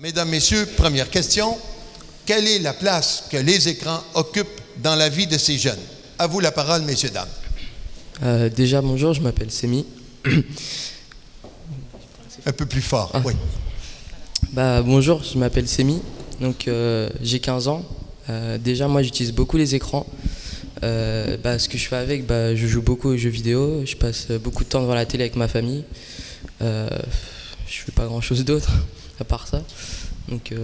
Mesdames, Messieurs, première question. Quelle est la place que les écrans occupent dans la vie de ces jeunes? À vous la parole, messieurs, dames. Déjà, bonjour, je m'appelle Sémi. Un peu plus fort, oui. Bonjour, je m'appelle Sémi, donc j'ai 15 ans. Déjà, moi, j'utilise beaucoup les écrans. Ce que je fais avec, je joue beaucoup aux jeux vidéo, je passe beaucoup de temps devant la télé avec ma famille. Je fais pas grand chose d'autre à part ça. Donc,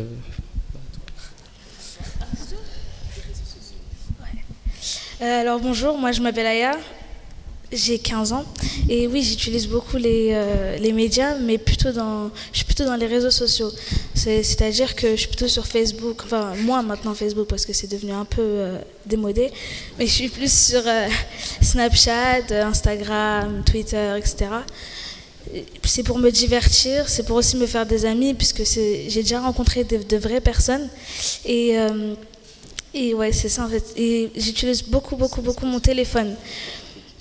alors bonjour, moi je m'appelle Aya, j'ai 15 ans et oui j'utilise beaucoup les médias mais je suis plutôt dans les réseaux sociaux. C'est-à-dire que je suis plutôt sur Facebook, enfin moi maintenant Facebook parce que c'est devenu un peu démodé, mais je suis plus sur Snapchat, Instagram, Twitter, etc. C'est pour me divertir, c'est pour aussi me faire des amis puisque j'ai déjà rencontré de vraies personnes et ouais, c'est ça en fait. Et j'utilise beaucoup mon téléphone.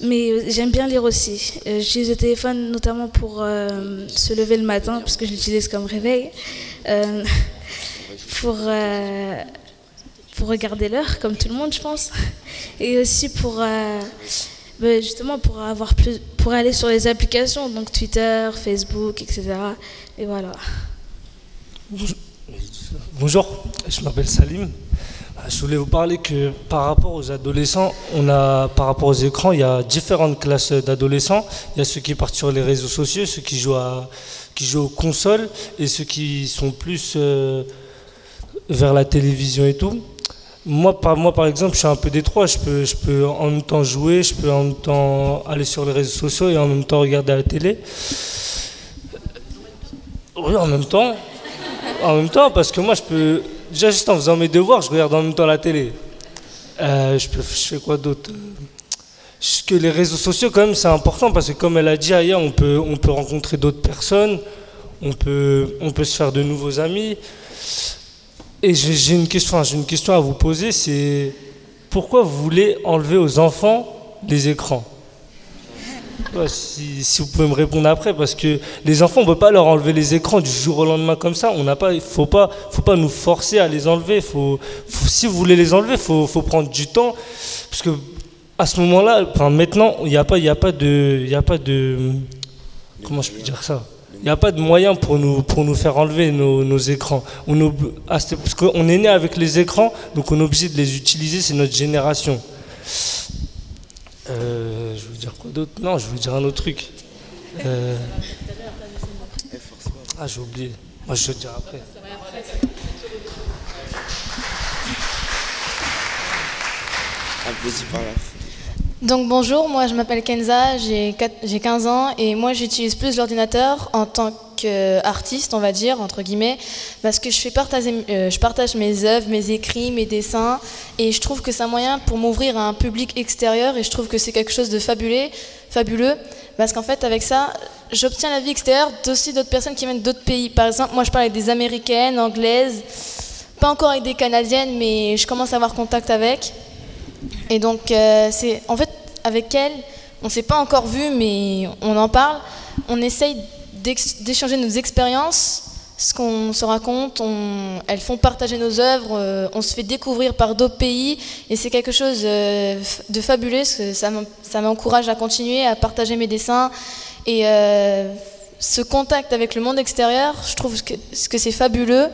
Mais j'aime bien lire aussi. J'utilise le téléphone notamment pour se lever le matin, parce que je l'utilise comme réveil. Pour regarder l'heure, comme tout le monde, je pense. Et aussi justement pour aller sur les applications, donc Twitter, Facebook, etc. Et voilà. Bonjour, je m'appelle Salim. Je voulais vous parler que par rapport aux adolescents, par rapport aux écrans, il y a différentes classes d'adolescents. Il y a ceux qui partent sur les réseaux sociaux, ceux qui jouent aux consoles et ceux qui sont plus vers la télévision et tout. Moi, par exemple, je suis un peu des trois. Je peux en même temps jouer, je peux en même temps aller sur les réseaux sociaux et en même temps regarder la télé. Oui, en même temps. En même temps, parce que moi, je peux... Déjà, juste en faisant mes devoirs, je regarde en même temps la télé. Je fais quoi d'autre? Que les réseaux sociaux, quand même, c'est important parce que, comme elle a dit ailleurs, on peut rencontrer d'autres personnes, on peut se faire de nouveaux amis. Et j'ai une question à vous poser, c'est pourquoi vous voulez enlever aux enfants les écrans? Ouais, si vous pouvez me répondre après, parce que les enfants, on ne peut pas leur enlever les écrans du jour au lendemain comme ça. Il faut pas nous forcer à les enlever. Si vous voulez les enlever, faut prendre du temps, parce que à ce moment-là, maintenant, il n'y a pas de, comment je peux dire ça? Il n'y a pas de moyen pour nous faire enlever nos écrans. Parce qu'on est né avec les écrans, donc on est obligé de les utiliser. C'est notre génération. Je veux dire quoi d'autre? Non, je veux dire un autre truc. J'ai oublié. Moi, je vais te dire après. Donc bonjour, moi je m'appelle Kenza, j'ai 15 ans et moi j'utilise plus l'ordinateur en tant qu'artiste, on va dire, entre guillemets, parce que je partage mes œuvres, mes écrits, mes dessins et je trouve que c'est un moyen pour m'ouvrir à un public extérieur et je trouve que c'est quelque chose de fabuleux parce qu'en fait avec ça, j'obtiens la vie extérieure aussi d'autres personnes qui viennent d'autres pays. Par exemple, moi je parle avec des Américaines, Anglaises, pas encore avec des Canadiennes, mais je commence à avoir contact avec. Et donc, en fait, avec elles, on ne s'est pas encore vu, mais on en parle. On essaye d'échanger nos expériences, ce qu'on se raconte. Elles font partager nos œuvres, on se fait découvrir par d'autres pays. Et c'est quelque chose de fabuleux, parce que ça m'encourage à continuer, à partager mes dessins. Et ce contact avec le monde extérieur, je trouve que c'est fabuleux.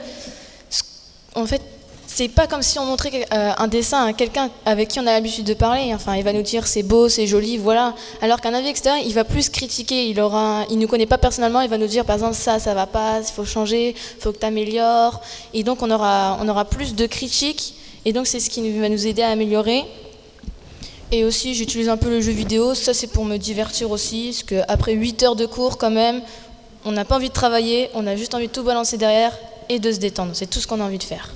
En fait, c'est pas comme si on montrait un dessin à quelqu'un avec qui on a l'habitude de parler. Enfin, il va nous dire c'est beau, c'est joli, voilà. Alors qu'un avis extérieur, il va plus critiquer. Il nous connaît pas personnellement. Il va nous dire par exemple ça va pas, il faut changer, il faut que tu améliores. Et donc on aura plus de critiques. Et donc c'est ce qui va nous aider à améliorer. Et aussi j'utilise un peu le jeu vidéo. Ça c'est pour me divertir aussi, parce que après 8 heures de cours quand même, on n'a pas envie de travailler, on a juste envie de tout balancer derrière et de se détendre. C'est tout ce qu'on a envie de faire.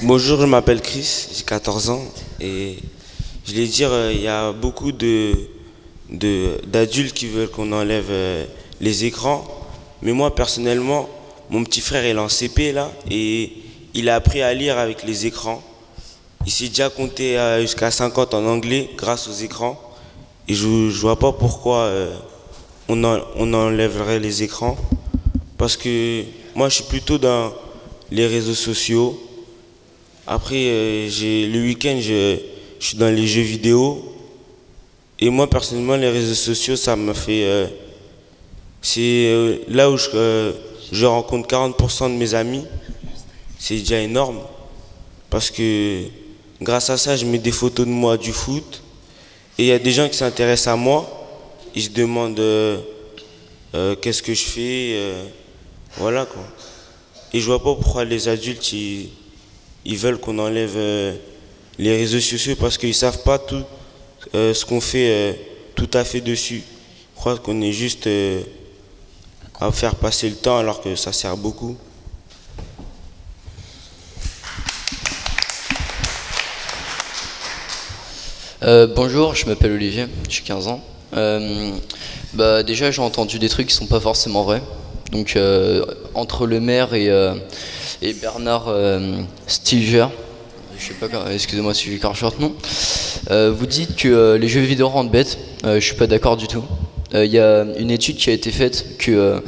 Bonjour, je m'appelle Chris, j'ai 14 ans et je voulais dire, il y a beaucoup d'adultes qui veulent qu'on enlève les écrans, mais moi personnellement, mon petit frère il est en CP là et il a appris à lire avec les écrans. Il s'est déjà compté jusqu'à 50 en anglais grâce aux écrans et je vois pas pourquoi on enlèverait les écrans. Parce que moi, je suis plutôt dans les réseaux sociaux. Après, le week-end, je suis dans les jeux vidéo. Et moi, personnellement, les réseaux sociaux, ça me fait... c'est là où je rencontre 40% de mes amis. C'est déjà énorme. Parce que grâce à ça, je mets des photos de moi du foot. Et il y a des gens qui s'intéressent à moi. Ils se demandent qu'est-ce que je fais. Voilà quoi. Et je vois pas pourquoi les adultes ils veulent qu'on enlève les réseaux sociaux parce qu'ils savent pas tout ce qu'on fait tout à fait dessus. Je crois qu'on est juste à faire passer le temps alors que ça sert beaucoup. Bonjour, je m'appelle Olivier, j'ai 15 ans. Déjà j'ai entendu des trucs qui sont pas forcément vrais. Donc entre le maire et Bernard Stiger, je sais pas, excusez-moi si j'écorche votre nom, vous dites que les jeux vidéo rendent bêtes. Je suis pas d'accord du tout. Il y a une étude qui a été faite que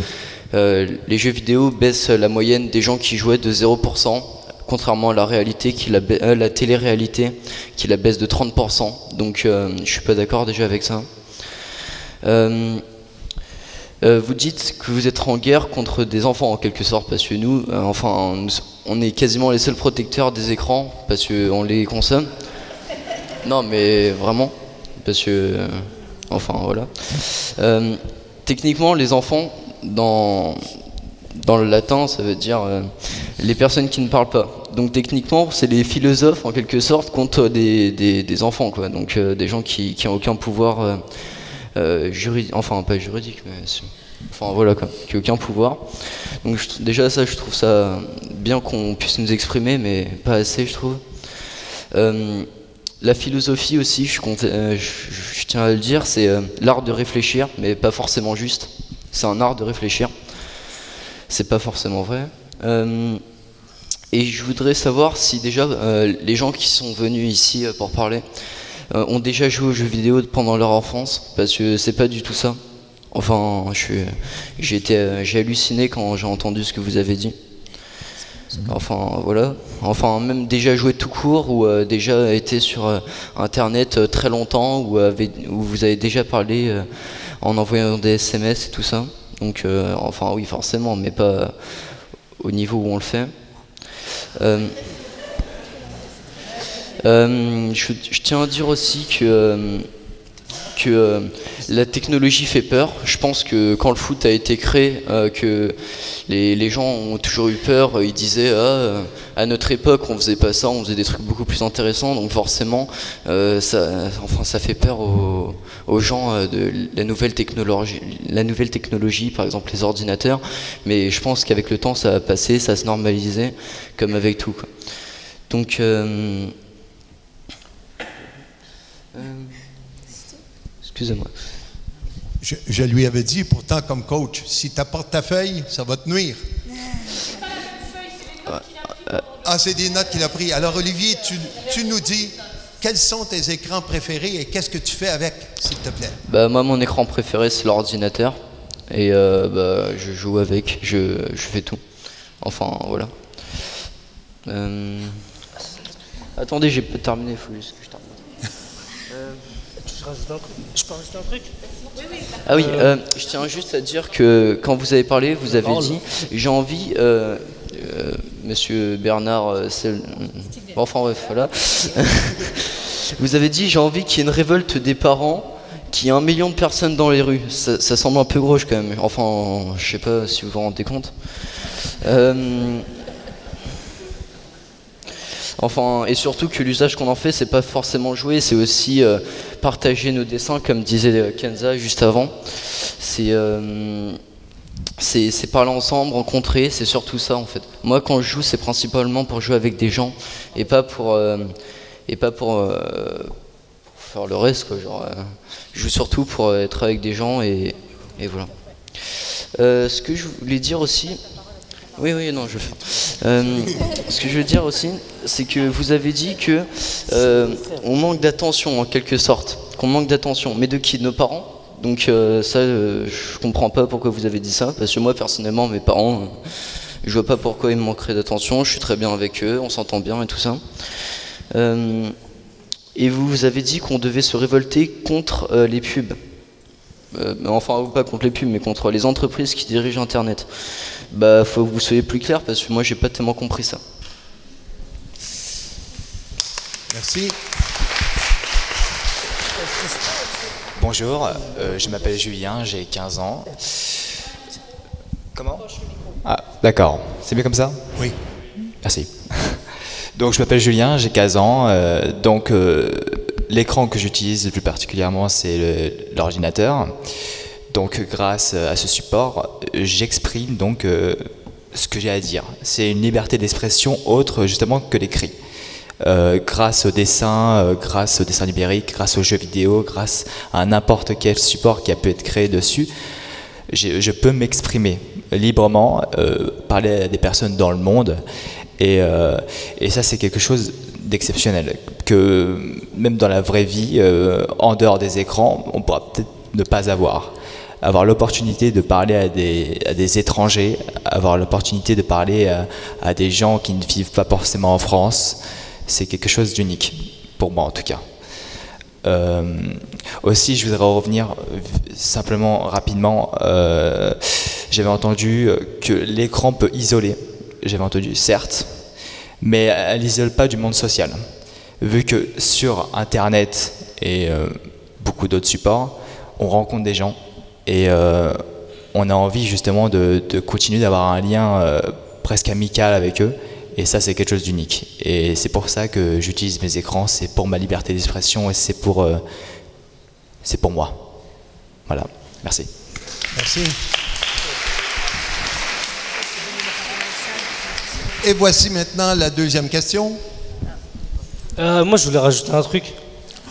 les jeux vidéo baissent la moyenne des gens qui jouaient de 0%, contrairement à la réalité, la télé-réalité qui la baisse de 30%. Donc je suis pas d'accord déjà avec ça. Vous dites que vous êtes en guerre contre des enfants en quelque sorte, parce que nous, on est quasiment les seuls protecteurs des écrans parce qu'on les consomme. Non mais vraiment, parce que, voilà. Techniquement, les enfants, dans le latin, ça veut dire les personnes qui ne parlent pas. Donc techniquement, c'est les philosophes en quelque sorte contre des enfants, quoi. Donc des gens qui n'ont aucun pouvoir juridique, pas juridique, mais voilà quoi, qui n'a aucun pouvoir. Donc déjà ça, je trouve ça bien qu'on puisse nous exprimer, mais pas assez, je trouve. La philosophie aussi, je tiens à le dire, c'est l'art de réfléchir, mais pas forcément juste. C'est un art de réfléchir. C'est pas forcément vrai. Et je voudrais savoir si déjà les gens qui sont venus ici pour parler ont déjà joué aux jeux vidéo pendant leur enfance, parce que c'est pas du tout ça. J'ai halluciné quand j'ai entendu ce que vous avez dit. Voilà. Même déjà joué tout court, ou déjà été sur internet très longtemps, ou vous avez déjà parlé en envoyant des SMS et tout ça. Donc oui forcément, mais pas au niveau où on le fait. Je tiens à dire aussi que la technologie fait peur. Je pense que quand le foot a été créé, que les gens ont toujours eu peur. Ils disaient à notre époque on faisait pas ça, on faisait des trucs beaucoup plus intéressants. Donc forcément ça fait peur aux gens de la nouvelle technologie, par exemple les ordinateurs. Mais je pense qu'avec le temps ça va passer, ça va se normaliser comme avec tout, quoi. Donc excusez-moi. Je lui avais dit pourtant comme coach, si tu apportes ta feuille, ça va te nuire. C'est des notes qu'il a prises. Alors Olivier, tu nous dis quels sont tes écrans préférés et qu'est-ce que tu fais avec, s'il te plaît? Moi, mon écran préféré, c'est l'ordinateur. Et je joue avec, je fais tout. Voilà. Attendez, j'ai pas terminé, il faut juste que je termine. Je peux rajouter un truc? Ah oui, je tiens juste à dire que quand vous avez parlé, vous avez dit j'ai envie, monsieur Bernard, voilà. Vous avez dit j'ai envie qu'il y ait une révolte des parents, qu'il y ait 1 million de personnes dans les rues. Ça semble un peu gros quand même. Je sais pas si vous vous rendez compte. Et surtout que l'usage qu'on en fait, c'est pas forcément jouer, c'est aussi partager nos dessins, comme disait Kenza juste avant. C'est parler ensemble, rencontrer, c'est surtout ça en fait. Moi, quand je joue, c'est principalement pour jouer avec des gens et pas pour faire le reste, quoi. Je joue surtout pour être avec des gens et voilà. Ce que je voulais dire aussi. Oui, non, je fais. Ce que je veux dire aussi, c'est que vous avez dit que on manque d'attention en quelque sorte, qu'on manque d'attention. Mais de qui? De nos parents? Donc ça, je comprends pas pourquoi vous avez dit ça, parce que moi personnellement, mes parents, je vois pas pourquoi ils me manqueraient d'attention, je suis très bien avec eux, on s'entend bien et tout ça. Et vous avez dit qu'on devait se révolter contre les pubs. Enfin, pas contre les pubs, mais contre les entreprises qui dirigent Internet. Bah, faut que vous soyez plus clair, parce que moi, j'ai pas tellement compris ça. Merci. Bonjour, je m'appelle Julien, j'ai 15 ans. Comment? Ah, d'accord. C'est bien comme ça? Oui. Merci. Donc, je m'appelle Julien, j'ai 15 ans. L'écran que j'utilise le plus particulièrement, c'est l'ordinateur. Donc, grâce à ce support, j'exprime donc ce que j'ai à dire. C'est une liberté d'expression autre justement que l'écrit. Grâce au dessin numérique, grâce aux jeux vidéo, grâce à n'importe quel support qui a pu être créé dessus, je peux m'exprimer librement, parler à des personnes dans le monde, et ça c'est quelque chose d'exceptionnel, que même dans la vraie vie, en dehors des écrans, on pourra peut-être ne pas avoir l'opportunité de parler à des étrangers, avoir l'opportunité de parler à des gens qui ne vivent pas forcément en France. C'est quelque chose d'unique, pour moi en tout cas. Aussi, je voudrais revenir simplement, rapidement, j'avais entendu que l'écran peut isoler, j'avais entendu, certes, mais elle n'isole pas du monde social. Vu que sur Internet et beaucoup d'autres supports, on rencontre des gens et on a envie justement de continuer d'avoir un lien presque amical avec eux. Et ça, c'est quelque chose d'unique. Et c'est pour ça que j'utilise mes écrans, c'est pour ma liberté d'expression et c'est pour moi. Voilà, merci. Merci. Et voici maintenant la deuxième question. Moi, je voulais rajouter un truc.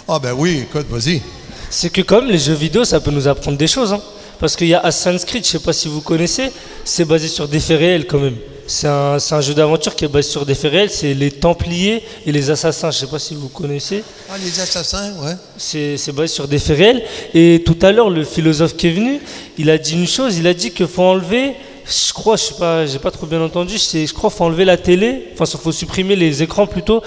Ah ben oui, écoute, vas-y. C'est que comme les jeux vidéo, ça peut nous apprendre des choses. Hein. Parce qu'il y a Assassin's Creed, je ne sais pas si vous connaissez, c'est basé sur des faits réels quand même. C'est un jeu d'aventure qui est basé sur des faits réels, c'est les Templiers et les Assassins, je ne sais pas si vous connaissez. Ah, les Assassins, ouais. C'est basé sur des faits réels. Et tout à l'heure, le philosophe qui est venu, il a dit une chose, il a dit qu'il faut enlever, je crois, je sais pas, j'ai pas trop bien entendu, je crois qu'il faut enlever la télé, enfin il faut supprimer les écrans plutôt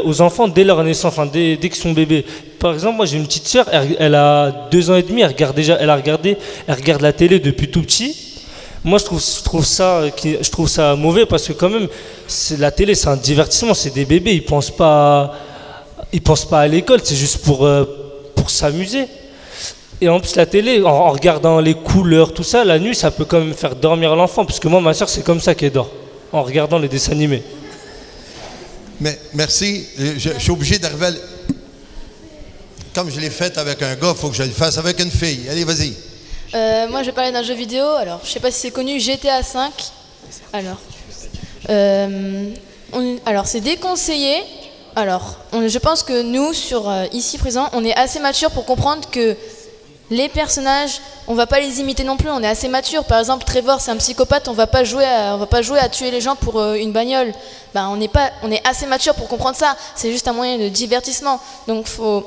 aux enfants dès leur naissance, enfin dès qu'ils sont bébés. Par exemple, moi j'ai une petite sœur, elle a 2 ans et demi, elle regarde la télé depuis tout petit. Moi je trouve ça mauvais parce que quand même la télé c'est un divertissement, c'est des bébés, ils pensent pas à l'école, c'est juste pour s'amuser. Et en plus la télé, en regardant les couleurs, tout ça, la nuit ça peut quand même faire dormir l'enfant, parce que moi ma soeur c'est comme ça qu'elle dort, en regardant les dessins animés. Mais merci, je suis obligé d'arriver comme je l'ai fait avec un gars, il faut que je le fasse avec une fille. Allez, vas-y. Moi, je vais parler d'un jeu vidéo. Alors, je sais pas si c'est connu, GTA 5. Alors, c'est déconseillé. Alors, je pense que nous, ici présents, on est assez mature pour comprendre que les personnages, on va pas les imiter non plus. On est assez mature. Par exemple, Trevor, c'est un psychopathe. On va pas jouer à tuer les gens pour une bagnole. Ben, on est assez mature pour comprendre ça. C'est juste un moyen de divertissement. Donc, faut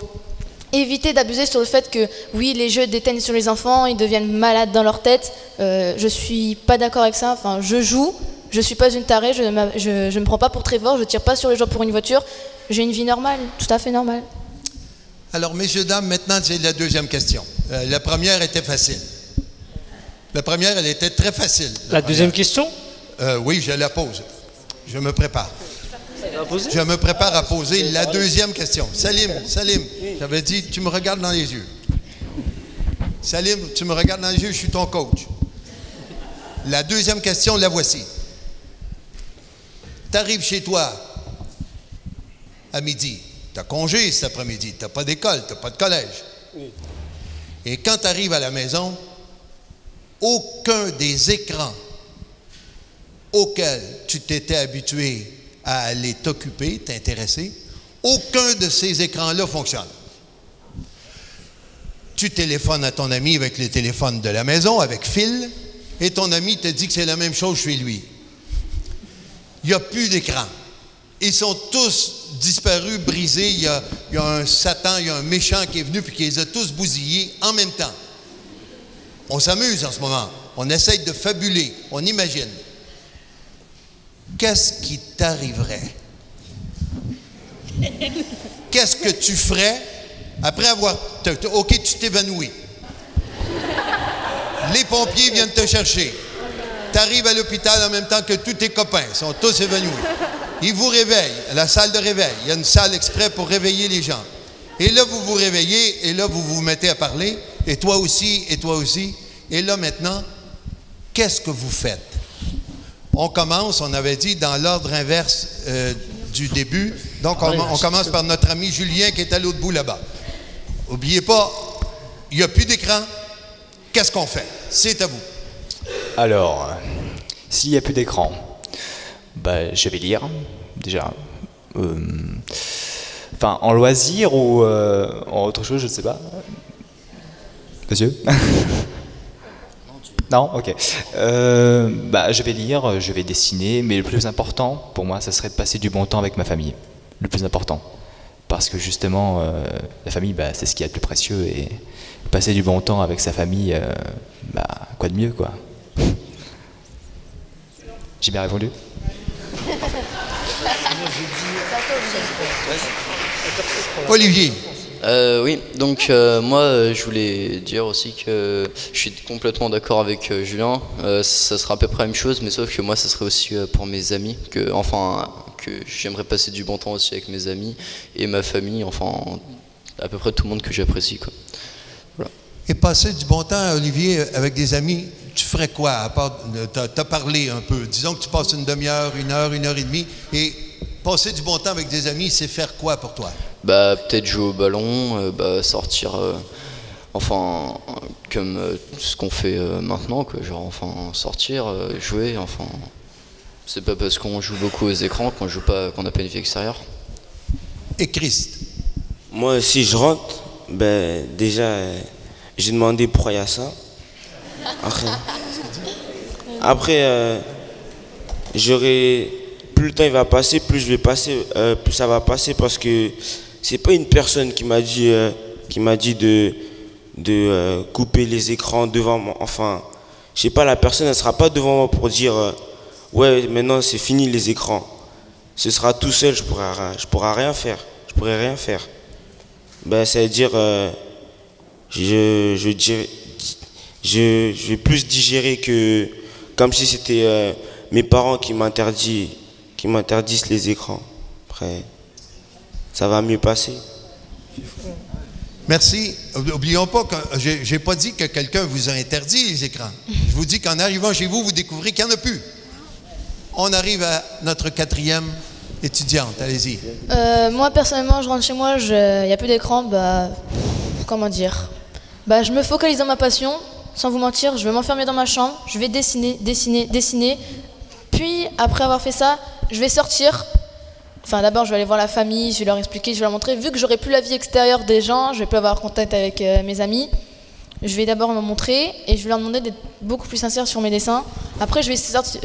éviter d'abuser sur le fait que oui, les jeux déteignent sur les enfants, ils deviennent malades dans leur tête. Je suis pas d'accord avec ça. Enfin, je joue, je suis pas une tarée, je me prends pas pour Trevor, je tire pas sur les gens pour une voiture. J'ai une vie normale, tout à fait normale. Alors, messieurs, dames, maintenant c'est la deuxième question. La première était facile. La première, elle était très facile. La deuxième question? Oui, je la pose. Je me prépare. Je me prépare à poser la deuxième question. Salim, j'avais dit, tu me regardes dans les yeux. Salim, tu me regardes dans les yeux, je suis ton coach. La deuxième question, la voici. Tu arrives chez toi à midi. Tu as congé cet après-midi. Tu n'as pas d'école, tu n'as pas de collège. Et quand tu arrives à la maison, aucun des écrans auxquels tu t'étais habitué à aller t'occuper, t'intéresser, aucun de ces écrans-là fonctionne. Tu téléphones à ton ami avec le téléphone de la maison, avec fil, et ton ami te dit que c'est la même chose chez lui. Il n'y a plus d'écran. Ils sont tous disparus, brisés. Il y a un Satan, il y a un méchant qui est venu puis qui les a tous bousillés en même temps. On s'amuse en ce moment. On essaye de fabuler. On imagine. Qu'est-ce qui t'arriverait? Qu'est-ce que tu ferais après avoir... OK, tu t'évanouis. Les pompiers viennent te chercher. Tu arrives à l'hôpital en même temps que tous tes copains. Ils sont tous évanouis. Ils vous réveillent à la salle de réveil. Il y a une salle exprès pour réveiller les gens. Et là, vous vous réveillez, et là, vous vous mettez à parler. Et toi aussi, et toi aussi. Et là, maintenant, qu'est-ce que vous faites? On commence, on avait dit, dans l'ordre inverse du début. Donc, on commence par notre ami Julien qui est à l'autre bout là-bas. N'oubliez pas, il n'y a plus d'écran. Qu'est-ce qu'on fait? C'est à vous. Alors, s'il n'y a plus d'écran, bah, je vais lire, déjà. Enfin, en loisir ou en autre chose, je ne sais pas. Monsieur? Non? Ok. Bah, je vais lire, je vais dessiner, mais le plus important, pour moi, ça serait de passer du bon temps avec ma famille. Le plus important. Parce que justement, la famille, bah, c'est ce qu'il y a de plus précieux, et passer du bon temps avec sa famille, bah, quoi de mieux, quoi. J'ai bien répondu? Olivier. Oui, donc moi je voulais dire aussi que je suis complètement d'accord avec Julien. Ça sera à peu près la même chose, mais sauf que moi ça serait aussi pour mes amis, que j'aimerais passer du bon temps aussi avec mes amis et ma famille, enfin à peu près tout le monde que j'apprécie, quoi. Voilà. Et passer du bon temps, Olivier, avec des amis, tu ferais quoi? À part, t'as parlé un peu. Disons que tu passes une demi-heure, une heure et demie, et passer du bon temps avec des amis, c'est faire quoi pour toi? Bah, peut-être jouer au ballon, sortir, enfin, comme ce qu'on fait maintenant, quoi, genre, enfin, sortir, jouer, enfin, c'est pas parce qu'on joue beaucoup aux écrans qu'on joue pas, qu'on n'a pas une vie extérieure. Et Christ? Moi, si je rentre, ben, déjà, j'ai demandé pourquoi il y a ça. Après j'aurai, plus le temps il va passer, plus je vais passer, plus ça va passer, parce que c'est pas une personne qui m'a dit de couper les écrans devant moi. Enfin, je sais pas, la personne elle sera pas devant moi pour dire ouais, maintenant c'est fini les écrans. Ce sera tout seul, je pourrai rien faire. Je pourrais rien faire. Ben, ça veut dire je vais plus digérer que comme si c'était mes parents qui m'interdisent les écrans. Après, ça va mieux passer. Merci. N'oublions pas que j'ai pas dit que quelqu'un vous a interdit les écrans. Je vous dis qu'en arrivant chez vous, vous découvrez qu'il n'y en a plus. On arrive à notre 4e étudiante. Allez-y. Moi, personnellement, je rentre chez moi, il n'y a plus d'écran, bah, comment dire, bah, je me focalise dans ma passion. Sans vous mentir, je vais m'enfermer dans ma chambre, je vais dessiner. Puis, après avoir fait ça, je vais sortir. Enfin, d'abord, je vais aller voir la famille, je vais leur expliquer, je vais leur montrer. Vu que j'aurai plus la vie extérieure des gens, je vais plus avoir contact avec mes amis. Je vais d'abord me montrer et je vais leur demander d'être beaucoup plus sincère sur mes dessins. Après, je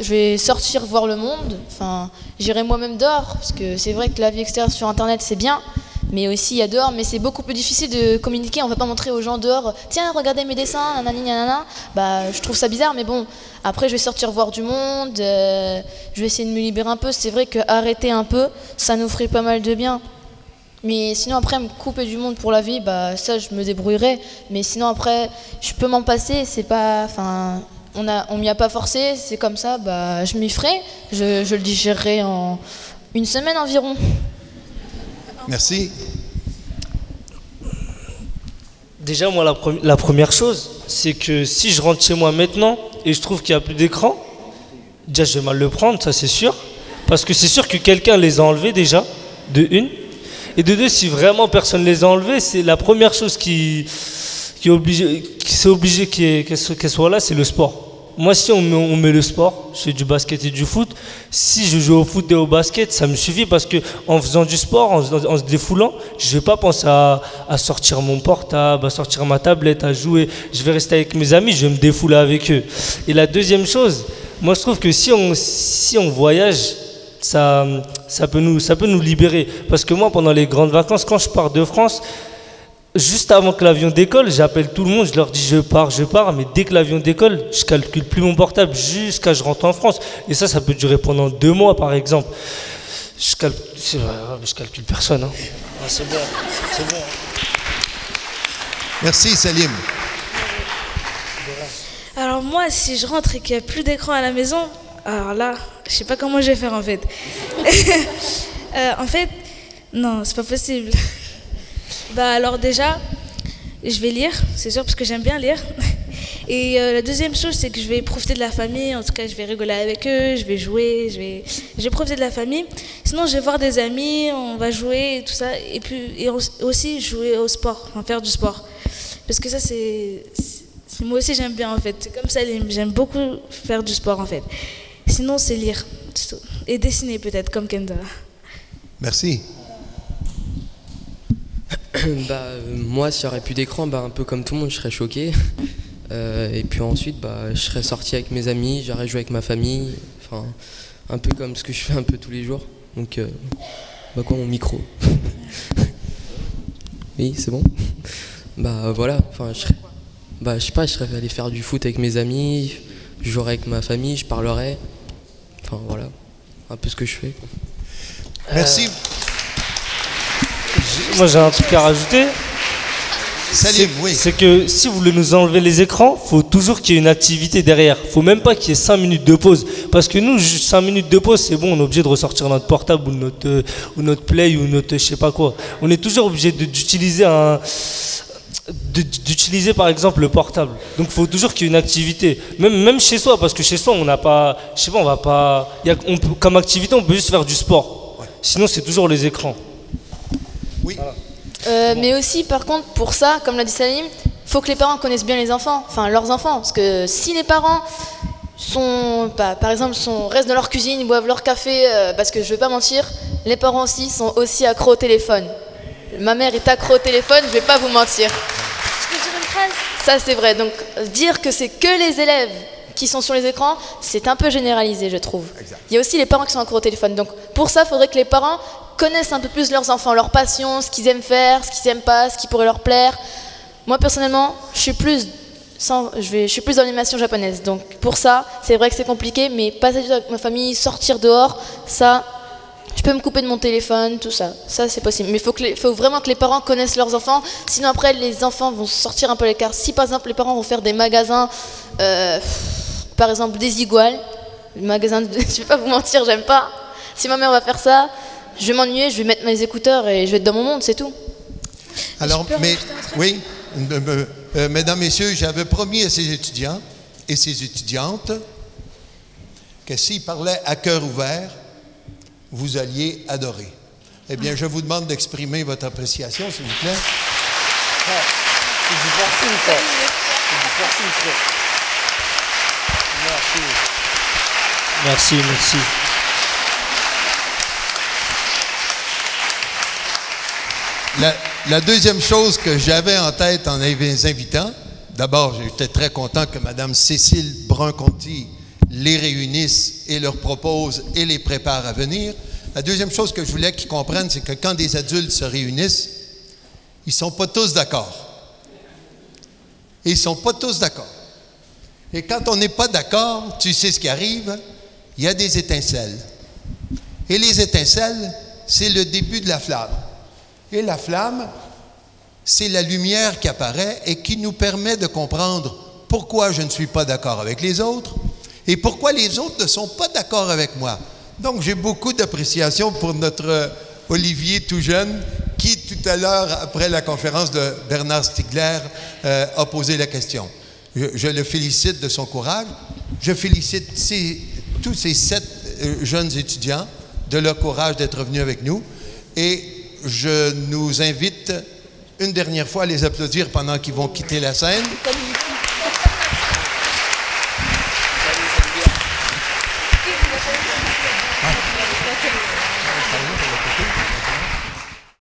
vais sortir voir le monde. Enfin, j'irai moi-même dehors, parce que c'est vrai que la vie extérieure sur Internet, c'est bien. Mais aussi, il y a dehors, mais c'est beaucoup plus difficile de communiquer. On ne va pas montrer aux gens dehors, tiens, regardez mes dessins, nanani, nanana. Bah, je trouve ça bizarre, mais bon. Après, je vais sortir voir du monde, je vais essayer de me libérer un peu. C'est vrai qu'arrêter un peu, ça nous ferait pas mal de bien. Mais sinon, après, me couper du monde pour la vie, bah, ça, je me débrouillerai. Mais sinon, après, je peux m'en passer, c'est pas... Enfin, on m'y a pas forcé, c'est comme ça, bah, je m'y ferai. Je le digérerai en une semaine environ. Merci. Déjà, moi, la première chose, c'est que si je rentre chez moi maintenant et je trouve qu'il n'y a plus d'écran, déjà, je vais mal le prendre, ça c'est sûr. Parce que c'est sûr que quelqu'un les a enlevés déjà, de une. Et de deux, si vraiment personne ne les a enlevés, c'est la première chose qui est obligée qu'elle soit là, c'est le sport. Moi, si on met le sport, je fais du basket et du foot. Si je joue au foot et au basket, ça me suffit, parce que en faisant du sport, en se défoulant, je ne vais pas penser à sortir mon portable, à sortir ma tablette, à jouer. Je vais rester avec mes amis, je vais me défouler avec eux. Et la deuxième chose, moi je trouve que si on voyage, ça ça peut nous libérer. Parce que moi, pendant les grandes vacances, quand je pars de France, juste avant que l'avion décolle, j'appelle tout le monde, je leur dis je pars, mais dès que l'avion décolle, je calcule plus mon portable jusqu'à ce que je rentre en France. Et ça peut durer pendant 2 mois, par exemple. Je calcule personne. Hein. Ah, c'est bon. Merci, Salim. Alors moi, si je rentre et qu'il n'y a plus d'écran à la maison, alors là, je sais pas comment je vais faire en fait. En fait, non, c'est pas possible. Alors déjà, je vais lire, c'est sûr, parce que j'aime bien lire. Et la deuxième chose, c'est que je vais profiter de la famille. En tout cas, je vais rigoler avec eux, je vais jouer, je vais profiter de la famille. Sinon, je vais voir des amis, on va jouer et tout ça. Et puis aussi jouer au sport, enfin, faire du sport. Parce que ça, moi aussi, j'aime bien en fait. C'est comme ça, j'aime beaucoup faire du sport en fait. Sinon, c'est lire. Et dessiner peut-être, comme Kenza. Merci. Moi, s'il n'y aurait plus d'écran, un peu comme tout le monde, je serais choqué. Et puis ensuite, je serais sorti avec mes amis, j'aurais joué avec ma famille. Enfin, un peu comme ce que je fais un peu tous les jours. Donc, quoi, mon micro. Oui, c'est bon. Voilà. Enfin, je sais pas, je serais allé faire du foot avec mes amis, je jouerais avec ma famille, je parlerais. Enfin, voilà. Un peu ce que je fais. Merci. Moi, j'ai un truc à rajouter. Salim, oui. C'est que si vous voulez nous enlever les écrans, il faut toujours qu'il y ait une activité derrière. Il ne faut même pas qu'il y ait 5 minutes de pause. Parce que nous, 5 minutes de pause, c'est bon, on est obligé de ressortir notre portable ou notre play ou notre je sais pas quoi. On est toujours obligé d'utiliser par exemple le portable. Donc il faut toujours qu'il y ait une activité. Même chez soi, parce que chez soi, on n'a pas. Je sais pas, on va pas. Comme activité, on peut juste faire du sport. Ouais. Sinon, c'est toujours les écrans. Oui. Voilà. Mais aussi, par contre, pour ça, comme l'a dit Salim, il faut que les parents connaissent bien les enfants, enfin leurs enfants. Parce que si les parents par exemple, restent dans leur cuisine, ils boivent leur café, parce que je ne vais pas mentir, les parents aussi sont aussi accros au téléphone. Ma mère est accro au téléphone, je ne vais pas vous mentir. Je peux dire une phrase ? Ça, c'est vrai. Donc, dire que c'est que les élèves qui sont sur les écrans, c'est un peu généralisé, je trouve. Exact. Il y a aussi les parents qui sont accros au téléphone. Donc, pour ça, il faudrait que les parents connaissent un peu plus leurs enfants, leurs passions, ce qu'ils aiment faire, ce qu'ils n'aiment pas, ce qui pourrait leur plaire. Moi, personnellement, je suis plus dans l'animation japonaise. Donc, pour ça, c'est vrai que c'est compliqué, mais passer du temps avec ma famille, sortir dehors, ça, je peux me couper de mon téléphone, tout ça. Ça, c'est possible. Mais il faut vraiment que les parents connaissent leurs enfants. Sinon, après, les enfants vont sortir un peu à l'écart. Si, par exemple, les parents vont faire des magasins, par exemple, des iguales, je vais pas vous mentir, j'aime pas. Si ma mère va faire ça, je vais m'ennuyer, je vais mettre mes écouteurs et je vais être dans mon monde, c'est tout. Alors, oui, mesdames, messieurs, j'avais promis à ces étudiants et ces étudiantes que s'ils parlaient à cœur ouvert, vous alliez adorer. Eh bien, je vous demande d'exprimer votre appréciation, s'il vous plaît. C'est du forcing, ça. Merci. La deuxième chose que j'avais en tête en les invitant, d'abord, j'étais très content que Mme Cécile Brun-Conti les réunisse et leur propose et les prépare à venir. La deuxième chose que je voulais qu'ils comprennent, c'est que quand des adultes se réunissent, ils ne sont pas tous d'accord. Et ils ne sont pas tous d'accord. Et quand on n'est pas d'accord, tu sais ce qui arrive, il y a des étincelles. Et les étincelles, c'est le début de la flamme. Et la flamme, c'est la lumière qui apparaît et qui nous permet de comprendre pourquoi je ne suis pas d'accord avec les autres et pourquoi les autres ne sont pas d'accord avec moi. Donc, j'ai beaucoup d'appréciation pour notre Olivier tout jeune qui, tout à l'heure, après la conférence de Bernard Stiegler, a posé la question. Je le félicite de son courage. Je félicite tous ces 7 jeunes étudiants de leur courage d'être venus avec nous. Et je nous invite une dernière fois à les applaudir pendant qu'ils vont quitter la scène.